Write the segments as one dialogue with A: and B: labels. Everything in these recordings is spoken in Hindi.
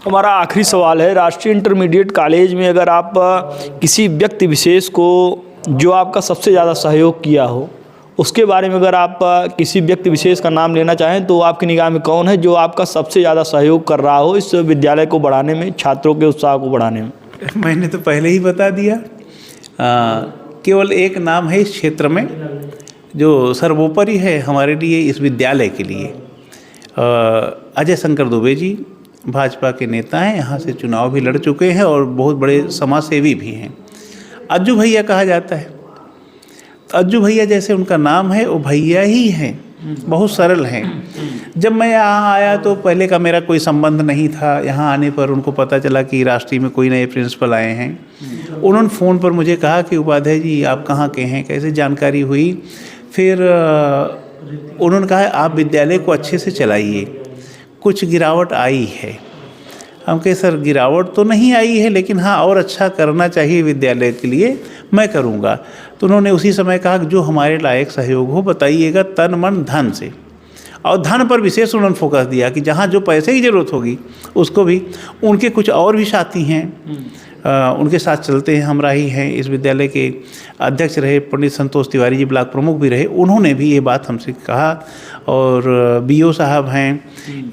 A: हमारा आखिरी सवाल है, राष्ट्रीय इंटरमीडिएट कॉलेज में अगर आप किसी व्यक्ति विशेष को जो आपका सबसे ज़्यादा सहयोग किया हो, उसके बारे में अगर आप किसी व्यक्ति विशेष का नाम लेना चाहें तो आपकी निगाह में कौन है जो आपका सबसे ज़्यादा सहयोग कर रहा हो इस विद्यालय को बढ़ाने में, छात्रों के उत्साह को बढ़ाने में?
B: मैंने तो पहले ही बता दिया। केवल एक नाम है इस क्षेत्र में जो सर्वोपरि है हमारे लिए, इस विद्यालय के लिए। अजय शंकर दुबे जी भाजपा के नेता हैं, यहाँ से चुनाव भी लड़ चुके हैं और बहुत बड़े समाज सेवी भी हैं। अज्जू भैया कहा जाता है, तो अज्जू भैया जैसे उनका नाम है वो भैया ही हैं, बहुत सरल हैं। जब मैं यहाँ आया तो पहले का मेरा कोई संबंध नहीं था। यहाँ आने पर उनको पता चला कि राष्ट्रीय में कोई नए प्रिंसिपल आए हैं। उन्होंने फ़ोन पर मुझे कहा कि उपाध्याय जी आप कहाँ के हैं, कैसे जानकारी हुई। फिर उन्होंने कहा आप विद्यालय को अच्छे से चलाइए, कुछ गिरावट आई है। हम कहे सर गिरावट तो नहीं आई है, लेकिन हाँ और अच्छा करना चाहिए विद्यालय के लिए, मैं करूँगा। तो उन्होंने उसी समय कहा कि जो हमारे लायक सहयोग हो बताइएगा, तन मन धन से। और धन पर विशेष उन्होंने फोकस दिया कि जहाँ जो पैसे की ज़रूरत होगी उसको भी। उनके कुछ और भी साथी हैं, उनके साथ चलते हैं, हमरा ही हैं। इस विद्यालय के अध्यक्ष रहे पंडित संतोष तिवारी जी, ब्लॉक प्रमुख भी रहे, उन्होंने भी ये बात हमसे कहा। और बीओ साहब हैं,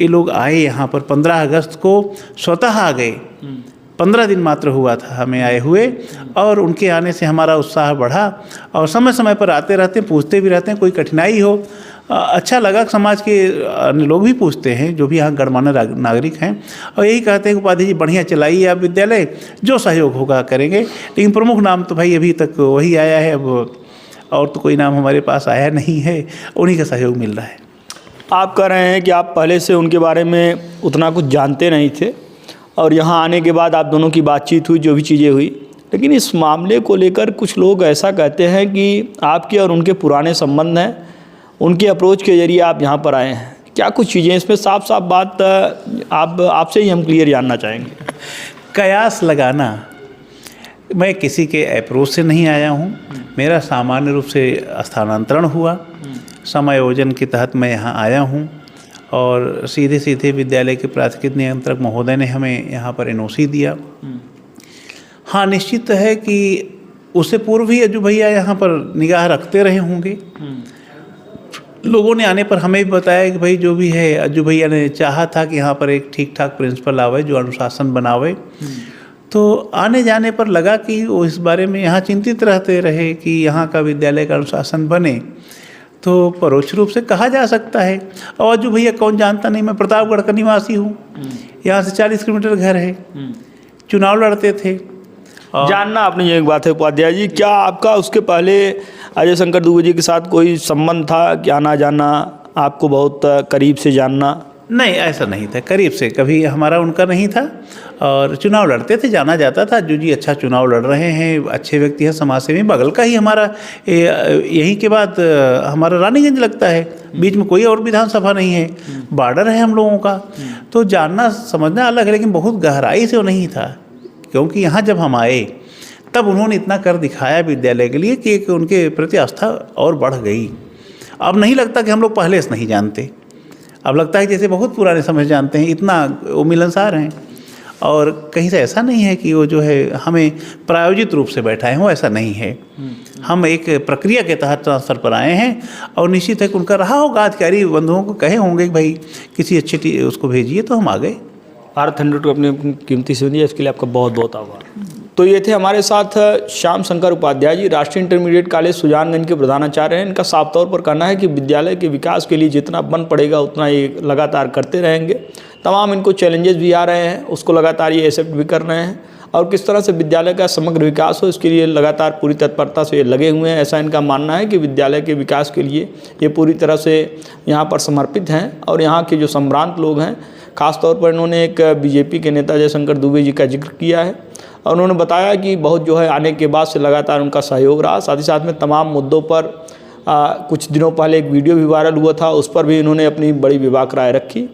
B: ये लोग आए यहाँ पर 15 अगस्त को स्वतः आ गए। 15 दिन मात्र हुआ था हमें आए हुए, और उनके आने से हमारा उत्साह बढ़ा। और समय समय पर आते रहते हैं, पूछते भी रहते हैं, कोई कठिनाई हो। अच्छा लगा। समाज के अन्य लोग भी पूछते हैं जो भी यहाँ गणमान्य नागरिक हैं, और यही कहते हैं कि उपाध्याय जी बढ़िया चलाइए आप विद्यालय, जो सहयोग होगा करेंगे। लेकिन प्रमुख नाम तो भाई अभी तक वही आया है, अब और तो कोई नाम हमारे पास आया नहीं है, उन्हीं का सहयोग मिल रहा है।
A: आप कह रहे हैं कि आप पहले से उनके बारे में उतना कुछ जानते नहीं थे और यहाँ आने के बाद आप दोनों की बातचीत हुई, जो भी चीज़ें हुई, लेकिन इस मामले को लेकर कुछ लोग ऐसा कहते हैं कि आपके और उनके पुराने संबंध हैं, उनके अप्रोच के जरिए आप यहाँ पर आए हैं। क्या कुछ चीज़ें इसमें साफ साफ बात आपसे ही हम क्लियर जानना चाहेंगे।
B: कयास लगाना, मैं किसी के अप्रोच से नहीं आया हूँ। मेरा सामान्य रूप से स्थानांतरण हुआ, समायोजन के तहत मैं यहाँ आया हूँ, और सीधे सीधे विद्यालय के प्राधिकृत नियंत्रक महोदय ने हमें यहाँ पर एनओसी दिया। हाँ, निश्चित है कि उससे पूर्व भी अज्जू भैया यहाँ पर निगाह रखते रहे होंगे। लोगों ने आने पर हमें भी बताया कि भाई जो भी है, अज्जू भैया ने चाहा था कि यहाँ पर एक ठीक ठाक प्रिंसिपल आवे जो अनुशासन बनावे। तो आने जाने पर लगा कि वो इस बारे में यहाँ चिंतित रहते रहे कि यहाँ का विद्यालय का अनुशासन बने। तो परोक्ष रूप से कहा जा सकता है। और अज्जू भैया कौन जानता नहीं, मैं प्रतापगढ़ का निवासी हूँ, यहाँ से 40 किलोमीटर घर है, चुनाव लड़ते थे।
A: जानना आपने ये एक बात है उपाध्याय जी, क्या आपका उसके पहले अजय शंकर दुबे जी के साथ कोई संबंध था, क्या आना जाना, आपको बहुत करीब से जानना?
B: नहीं, ऐसा नहीं था, करीब से कभी हमारा उनका नहीं था। और चुनाव लड़ते थे, जाना जाता था। अज्जू जी अच्छा चुनाव लड़ रहे हैं, अच्छे व्यक्ति हैं, समाज सेवी। बगल का ही हमारा, यहीं के बाद हमारा रानीगंज लगता है, बीच में कोई और विधानसभा नहीं है, बॉर्डर है हम लोगों का। तो जानना समझना अलग है, लेकिन बहुत गहराई से वो नहीं था। क्योंकि यहाँ जब हम आए तब उन्होंने इतना कर दिखाया विद्यालय के लिए कि उनके प्रति आस्था और बढ़ गई। अब नहीं लगता कि हम लोग पहले से नहीं जानते, अब लगता है जैसे बहुत पुराने समय जानते हैं, इतना वो मिलनसार हैं। और कहीं से ऐसा नहीं है कि वो जो है हमें प्रायोजित रूप से बैठाए हों, ऐसा नहीं है। हम एक प्रक्रिया के तहत ट्रांसफ़र पर आए हैं, और निश्चित है कि उनका रहा होगा, अधिकारी बंधुओं को कहे होंगे कि भाई किसी अच्छी उसको भेजिए, तो हम आ गए।
A: भारत 100 को अपनी कीमती समय दिया, इसके लिए आपका बहुत बहुत आभार। तो ये थे हमारे साथ श्याम शंकर उपाध्याय जी, राष्ट्रीय इंटरमीडिएट कॉलेज सुजानगंज के प्रधानाचार्य हैं। इनका साफ तौर पर कहना है कि विद्यालय के विकास के लिए जितना बन पड़ेगा उतना ये लगातार करते रहेंगे। तमाम इनको चैलेंजेस भी आ रहे हैं, उसको लगातार ये एक्सेप्ट भी कर रहे हैं, और किस तरह से विद्यालय का समग्र विकास हो इसके लिए लगातार पूरी तत्परता से ये लगे हुए हैं। ऐसा इनका मानना है कि विद्यालय के विकास के लिए ये पूरी तरह से यहाँ पर समर्पित हैं। और यहाँ के जो सम्भ्रांत लोग हैं, ख़ास तौर पर इन्होंने एक बीजेपी के नेता अजय शंकर दुबे जी का जिक्र किया है, और उन्होंने बताया कि बहुत जो है आने के बाद से लगातार उनका सहयोग रहा। साथ ही साथ में तमाम मुद्दों पर कुछ दिनों पहले एक वीडियो भी वायरल हुआ था, उस पर भी इन्होंने अपनी बड़ी विवाक राय रखी।